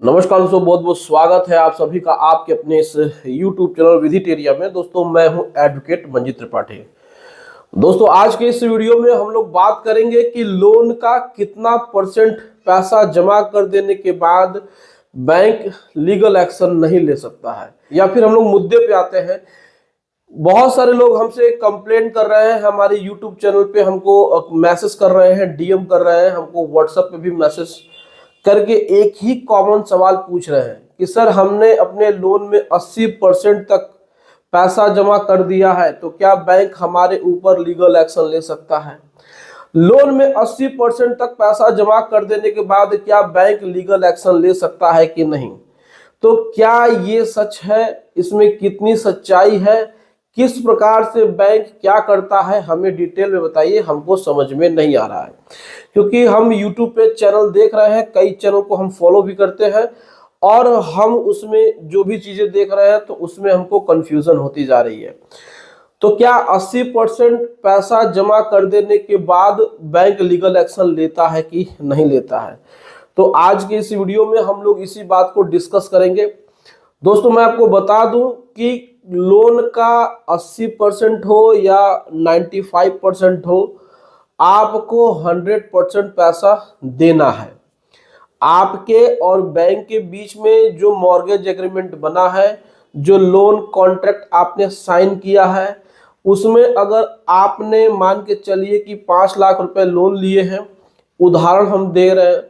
नमस्कार दोस्तों, बहुत बहुत स्वागत है आप सभी का आपके अपने इस YouTube चैनल विजिटेरिया में। दोस्तों मैं हूं एडवोकेट मंजीत त्रिपाठी। दोस्तों आज के इस वीडियो में हम लोग बात करेंगे कि लोन का कितना परसेंट पैसा जमा कर देने के बाद बैंक लीगल एक्शन नहीं ले सकता है, या फिर हम लोग मुद्दे पे आते हैं। बहुत सारे लोग हमसे कंप्लेंट कर रहे हैं, हमारे YouTube चैनल पे हमको मैसेज कर रहे हैं, डीएम कर रहे हैं, हमको व्हाट्सएप पे भी मैसेज करके एक ही कॉमन सवाल पूछ रहे हैं कि सर हमने अपने लोन में 80% तक पैसा जमा कर दिया है, तो क्या बैंक हमारे ऊपर लीगल एक्शन ले सकता है? लोन में 80% तक पैसा जमा कर देने के बाद क्या बैंक लीगल एक्शन ले सकता है कि नहीं? तो क्या ये सच है? इसमें कितनी सच्चाई है? किस प्रकार से बैंक क्या करता है, हमें डिटेल में बताइए, हमको समझ में नहीं आ रहा है। क्योंकि हम YouTube पे चैनल देख रहे हैं, कई चैनल को हम फॉलो भी करते हैं, और हम उसमें जो भी चीजें देख रहे हैं तो उसमें हमको कंफ्यूजन होती जा रही है। तो क्या 80% पैसा जमा कर देने के बाद बैंक लीगल एक्शन लेता है कि नहीं लेता है? तो आज के इस वीडियो में हम लोग इसी बात को डिस्कस करेंगे। दोस्तों मैं आपको बता दूं कि लोन का 80% हो या 95% हो, आपको 100% पैसा देना है। आपके और बैंक के बीच में जो मॉर्गेज एग्रीमेंट बना है, जो लोन कॉन्ट्रैक्ट आपने साइन किया है, उसमें अगर आपने मान के चलिए कि 5 लाख रुपए लोन लिए हैं, उदाहरण हम दे रहे हैं,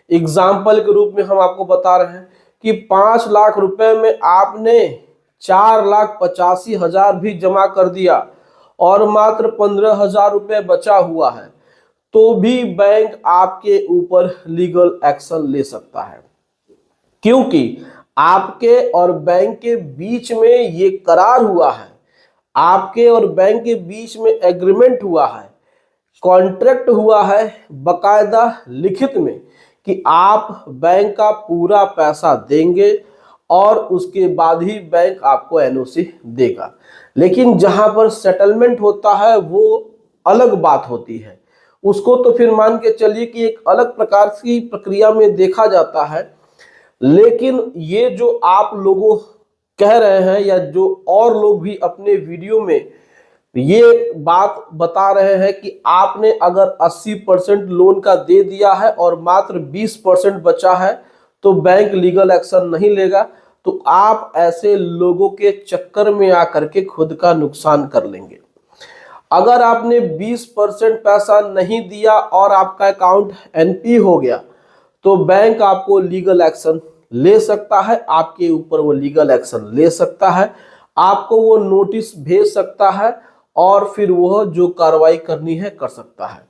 एग्जाम्पल के रूप में हम आपको बता रहे हैं कि 5 लाख रुपए में आपने 4,85,000 भी जमा कर दिया और मात्र 15,000 रुपए बचा हुआ है, तो भी बैंक आपके ऊपर लीगल एक्शन ले सकता है। क्योंकि आपके और बैंक के बीच में ये करार हुआ है, आपके और बैंक के बीच में एग्रीमेंट हुआ है, कॉन्ट्रैक्ट हुआ है बकायदा लिखित में कि आप बैंक का पूरा पैसा देंगे और उसके बाद ही बैंक आपको एनओसी देगा। लेकिन जहां पर सेटलमेंट होता है वो अलग बात होती है, उसको तो फिर मान के चलिए कि एक अलग प्रकार की प्रक्रिया में देखा जाता है। लेकिन ये जो आप लोगों कह रहे हैं, या जो और लोग भी अपने वीडियो में ये बात बता रहे हैं कि आपने अगर 80% लोन का दे दिया है और मात्र 20% बचा है तो बैंक लीगल एक्शन नहीं लेगा, तो आप ऐसे लोगों के चक्कर में आकर के खुद का नुकसान कर लेंगे। अगर आपने 20% पैसा नहीं दिया और आपका अकाउंट एनपी हो गया, तो बैंक आपको लीगल एक्शन ले सकता है, आपके ऊपर वो लीगल एक्शन ले सकता है, आपको वो नोटिस भेज सकता है और फिर वह जो कार्रवाई करनी है कर सकता है।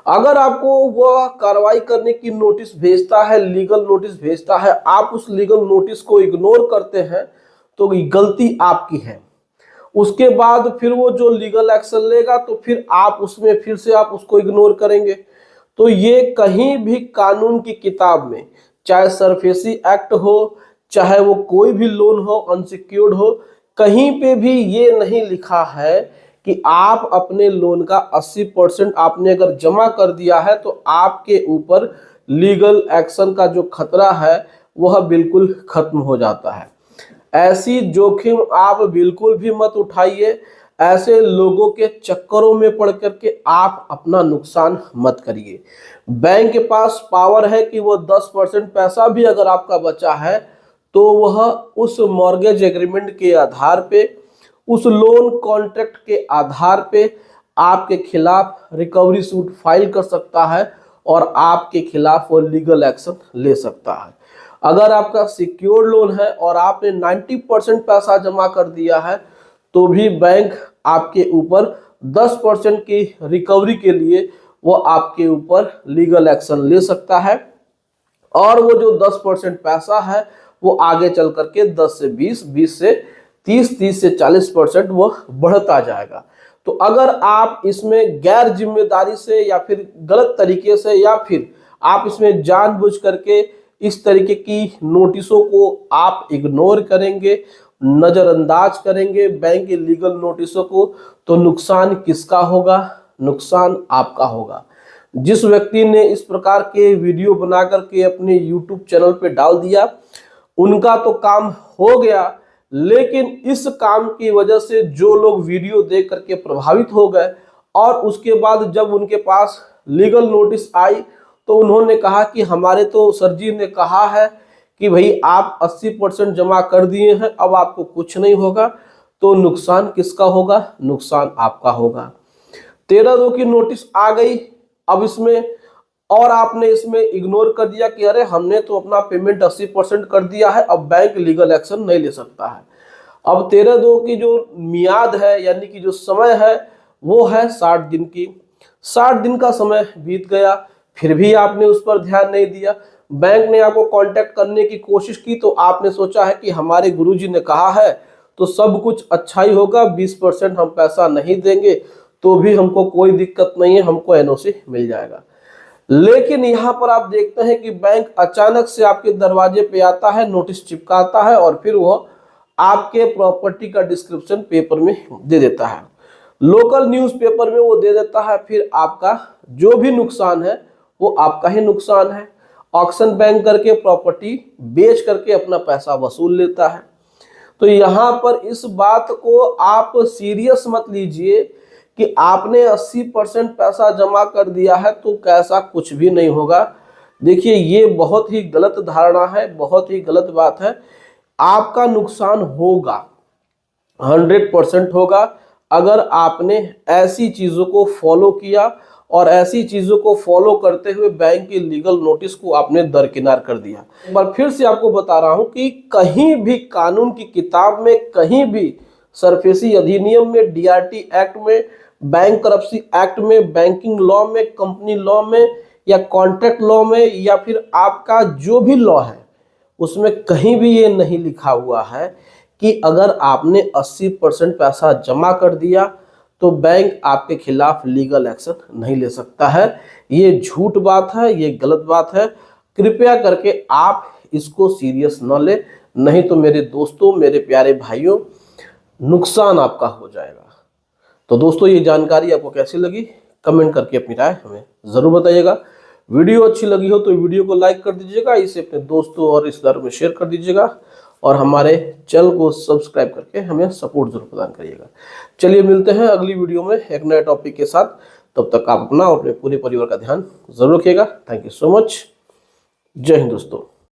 अगर आपको वह कार्रवाई करने की नोटिस भेजता है, लीगल नोटिस भेजता है, आप उस लीगल नोटिस को इग्नोर करते हैं, तो गलती आपकी है। उसके बाद फिर वो जो लीगल एक्शन लेगा तो फिर आप उसमें फिर से आप उसको इग्नोर करेंगे। तो ये कहीं भी कानून की किताब में, चाहे सरफेसी एक्ट हो, चाहे वो कोई भी लोन हो, अनसिक्योर्ड हो, कहीं पे भी ये नहीं लिखा है कि आप अपने लोन का 80% आपने अगर जमा कर दिया है तो आपके ऊपर लीगल एक्शन का जो खतरा है वह बिल्कुल खत्म हो जाता है। ऐसी जोखिम आप बिल्कुल भी मत उठाइए, ऐसे लोगों के चक्करों में पड़ करके आप अपना नुकसान मत करिए। बैंक के पास पावर है कि वो 10% पैसा भी अगर आपका बचा है तो वह उस मॉर्गेज एग्रीमेंट के आधार पे, उस लोन कॉन्ट्रैक्ट के आधार पे आपके खिलाफ रिकवरी सूट फाइल कर सकता है और आपके खिलाफ वो लीगल एक्शन ले सकता है। अगर आपका सिक्योर लोन है और आपने 90% पैसा जमा कर दिया है, तो भी बैंक आपके ऊपर 10% की रिकवरी के लिए वो आपके ऊपर लीगल एक्शन ले सकता है, और वो जो 10% पैसा है वो आगे चल करके 10 से 20, 20 से 30, 30 से 40% वो बढ़ता जाएगा। तो अगर आप इसमें गैर जिम्मेदारी से या फिर गलत तरीके से, या फिर आप इसमें जानबूझ करके इस तरीके की नोटिसों को आप इग्नोर करेंगे, नजरअंदाज करेंगे बैंक के लीगल नोटिसों को, तो नुकसान किसका होगा? नुकसान आपका होगा। जिस व्यक्ति ने इस प्रकार के वीडियो बना करके अपने YouTube चैनल पे डाल दिया, उनका तो काम हो गया, लेकिन इस काम की वजह से जो लोग वीडियो देख करके प्रभावित हो गए और उसके बाद जब उनके पास लीगल नोटिस आई तो उन्होंने कहा कि हमारे तो सर जी ने कहा है कि भाई आप 80% जमा कर दिए हैं, अब आपको कुछ नहीं होगा। तो नुकसान किसका होगा? नुकसान आपका होगा। 13/2 की नोटिस आ गई, अब इसमें और आपने इसमें इग्नोर कर दिया कि अरे हमने तो अपना पेमेंट 80% कर दिया है, अब बैंक लीगल एक्शन नहीं ले सकता है। अब 13/2 की जो मियाद है यानी कि जो समय है वो है 60 दिन की। 60 दिन का समय बीत गया, फिर भी आपने उस पर ध्यान नहीं दिया। बैंक ने आपको कांटेक्ट करने की कोशिश की तो आपने सोचा है कि हमारे गुरुजी ने कहा है तो सब कुछ अच्छा ही होगा, 20% हम पैसा नहीं देंगे तो भी हमको कोई दिक्कत नहीं है, हमको एनओसी मिल जाएगा। लेकिन यहाँ पर आप देखते हैं कि बैंक अचानक से आपके दरवाजे पे आता है, नोटिस चिपकाता है और फिर वो आपके प्रॉपर्टी का डिस्क्रिप्शन पेपर में दे देता है, लोकल न्यूज़पेपर में वो दे देता है। फिर आपका जो भी नुकसान है वो आपका ही नुकसान है। ऑक्शन बैंक करके प्रॉपर्टी बेच करके अपना पैसा वसूल लेता है। तो यहाँ पर इस बात को आप सीरियस मत लीजिए कि आपने 80% पैसा जमा कर दिया है तो कैसा कुछ भी नहीं होगा। देखिए ये बहुत ही गलत धारणा है, बहुत ही गलत बात है। आपका नुकसान होगा, 100% होगा अगर आपने ऐसी चीजों को फॉलो किया और ऐसी चीजों को फॉलो करते हुए बैंक की लीगल नोटिस को आपने दरकिनार कर दिया। एक बार फिर से आपको बता रहा हूं कि कहीं भी कानून की किताब में, कहीं भी सरफेसी अधिनियम में, डीआरटी एक्ट में, बैंक करप्सी एक्ट में, बैंकिंग लॉ में, कंपनी लॉ में या कॉन्ट्रैक्ट लॉ में या फिर आपका जो भी लॉ है उसमें कहीं भी ये नहीं लिखा हुआ है कि अगर आपने 80% पैसा जमा कर दिया तो बैंक आपके खिलाफ लीगल एक्शन नहीं ले सकता है। ये झूठ बात है, ये गलत बात है। कृपया करके आप इसको सीरियस न ले, नहीं तो मेरे दोस्तों, मेरे प्यारे भाइयों, नुकसान आपका हो जाएगा। तो दोस्तों ये जानकारी आपको कैसी लगी कमेंट करके अपनी राय हमें जरूर बताइएगा। वीडियो अच्छी लगी हो तो वीडियो को लाइक कर दीजिएगा, इसे अपने दोस्तों और रिश्तेदारों में शेयर कर दीजिएगा और हमारे चैनल को सब्सक्राइब करके हमें सपोर्ट जरूर प्रदान करिएगा। चलिए मिलते हैं अगली वीडियो में एक नए टॉपिक के साथ। तब तक आप अपना और अपने पूरे परिवार का ध्यान जरूर रखिएगा। Thank you so much. जय हिंद दोस्तों।